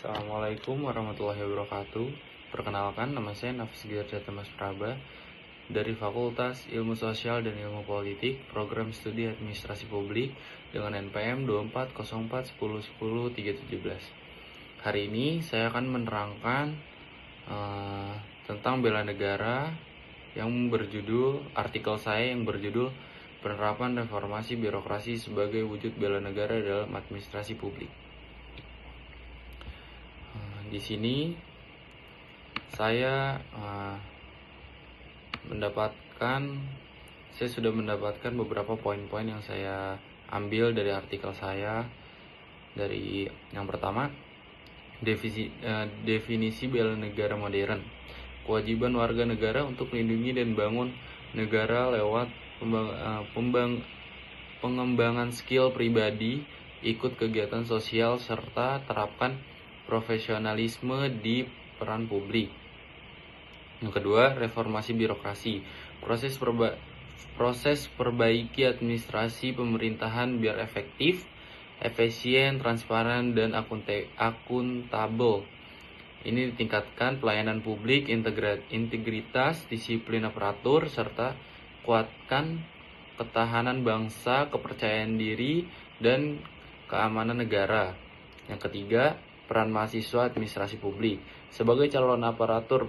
Assalamualaikum warahmatullahi wabarakatuh. Perkenalkan, nama saya Nafis Giarjata Mas Praba dari Fakultas Ilmu Sosial dan Ilmu Politik, Program Studi Administrasi Publik dengan NPM 24041010 Hari ini saya akan menerangkan tentang bela negara yang berjudul, artikel saya yang berjudul Penerapan Reformasi Birokrasi sebagai Wujud Bela Negara dalam Administrasi Publik. Di sini saya sudah mendapatkan beberapa poin-poin yang saya ambil dari artikel saya. Dari yang pertama, definisi bela negara modern. Kewajiban warga negara untuk melindungi dan bangun negara lewat pengembangan skill pribadi, ikut kegiatan sosial, serta terapkan profesionalisme di peran publik. Yang kedua, reformasi birokrasi. Proses perbaiki administrasi pemerintahan biar efektif, efisien, transparan, dan akuntabel. Ini ditingkatkan pelayanan publik, integritas, disiplin aparatur, serta kuatkan ketahanan bangsa, kepercayaan diri, dan keamanan negara. Yang ketiga, peran mahasiswa administrasi publik. Sebagai calon aparatur,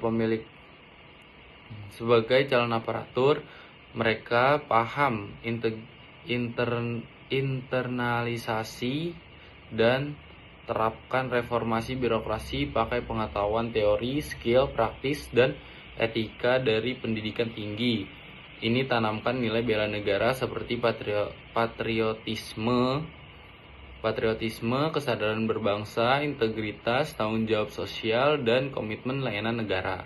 mereka paham internalisasi dan terapkan reformasi birokrasi, pakai pengetahuan teori, skill, praktis, dan etika dari pendidikan tinggi. Ini tanamkan nilai bela negara seperti patriotisme, kesadaran berbangsa, integritas, tanggung jawab sosial, dan komitmen layanan negara.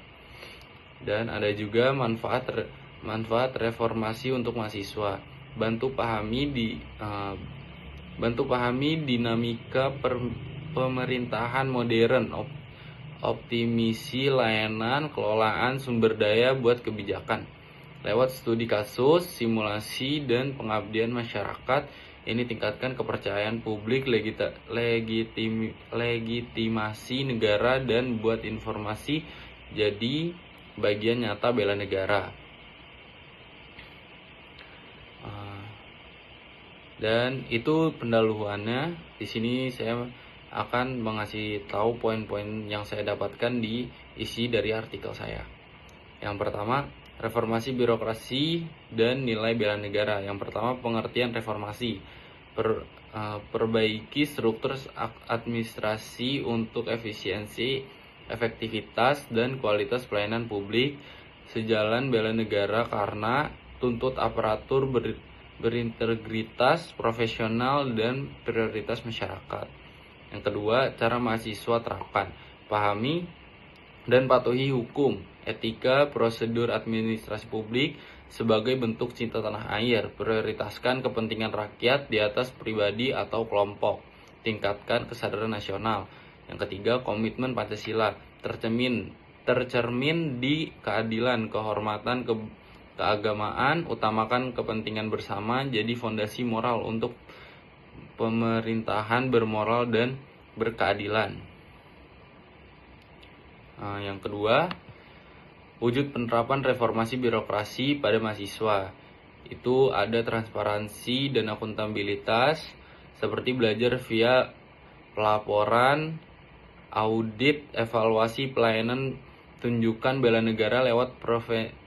Dan ada juga manfaat reformasi untuk mahasiswa. Bantu pahami dinamika pemerintahan modern, optimisi layanan, kelolaan sumber daya buat kebijakan. Lewat studi kasus, simulasi, dan pengabdian masyarakat, ini tingkatkan kepercayaan publik, legitimasi negara, dan buat informasi jadi bagian nyata bela negara. Dan itu pendahuluannya. Di sini saya akan mengasih tahu poin-poin yang saya dapatkan di isi dari artikel saya. Yang pertama, reformasi birokrasi dan nilai bela negara. Yang pertama, pengertian reformasi. Perbaiki struktur administrasi untuk efisiensi, efektivitas, dan kualitas pelayanan publik. Sejalan bela negara karena tuntut aparatur berintegritas, profesional, dan prioritas masyarakat. Yang kedua, cara mahasiswa terapkan. Pahami dan patuhi hukum, etika, prosedur administrasi publik sebagai bentuk cinta tanah air. Prioritaskan kepentingan rakyat di atas pribadi atau kelompok. Tingkatkan kesadaran nasional. Yang ketiga, komitmen Pancasila tercermin di keadilan, kehormatan, keagamaan, utamakan kepentingan bersama, jadi fondasi moral untuk pemerintahan bermoral dan berkeadilan. Yang kedua, wujud penerapan reformasi birokrasi pada mahasiswa. Itu ada transparansi dan akuntabilitas, seperti belajar via pelaporan, audit, evaluasi pelayanan, tunjukkan bela negara lewat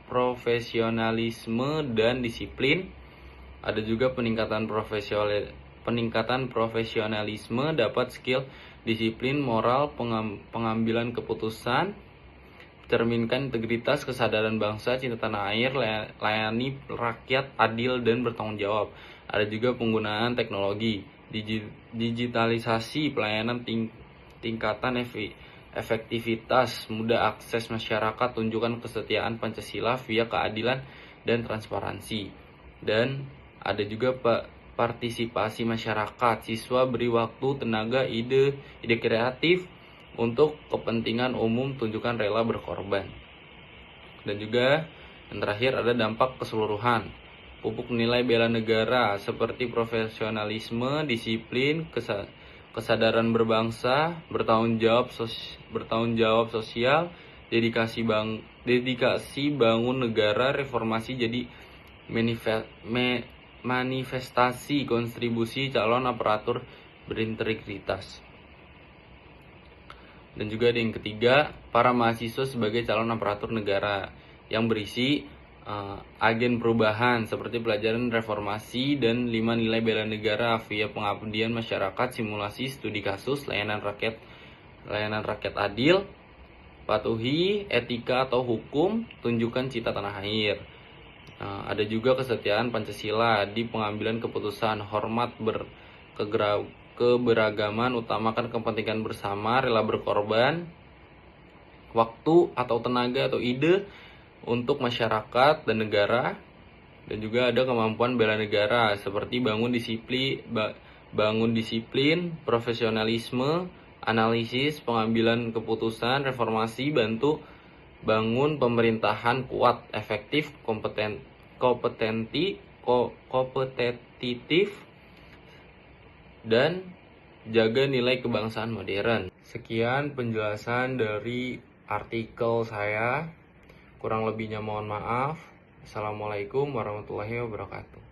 profesionalisme dan disiplin. Ada juga peningkatan profesionalisme, dapat skill, disiplin, moral, pengambilan keputusan, cerminkan integritas, kesadaran bangsa, cinta tanah air, layani rakyat, adil, dan bertanggung jawab. Ada juga penggunaan teknologi, digitalisasi pelayanan, tingkatan efektivitas, mudah akses masyarakat, tunjukkan kesetiaan Pancasila via keadilan dan transparansi. Dan ada juga partisipasi masyarakat, siswa beri waktu, tenaga, ide kreatif untuk kepentingan umum, tunjukkan rela berkorban. Dan juga yang terakhir ada dampak keseluruhan. Pupuk nilai bela negara seperti profesionalisme, disiplin, kesadaran berbangsa, bertanggung jawab sosial, dedikasi bangun negara, reformasi jadi manifestasi kontribusi calon aparatur berintegritas. Dan juga ada yang ketiga, para mahasiswa sebagai calon aparatur negara, yang berisi agen perubahan seperti pelajaran reformasi dan 5 nilai bela negara via pengabdian masyarakat, simulasi studi kasus, layanan rakyat adil, patuhi etika atau hukum, tunjukkan cita tanah air. Ada juga kesetiaan Pancasila di pengambilan keputusan, hormat keberagaman, utamakan kepentingan bersama, rela berkorban waktu atau tenaga atau ide untuk masyarakat dan negara. Dan juga ada kemampuan bela negara seperti bangun disiplin, profesionalisme, analisis, pengambilan keputusan, reformasi, bantu bangun pemerintahan kuat, efektif, kompetitif, dan jaga nilai kebangsaan modern. Sekian penjelasan dari artikel saya. Kurang lebihnya mohon maaf. Assalamualaikum warahmatullahi wabarakatuh.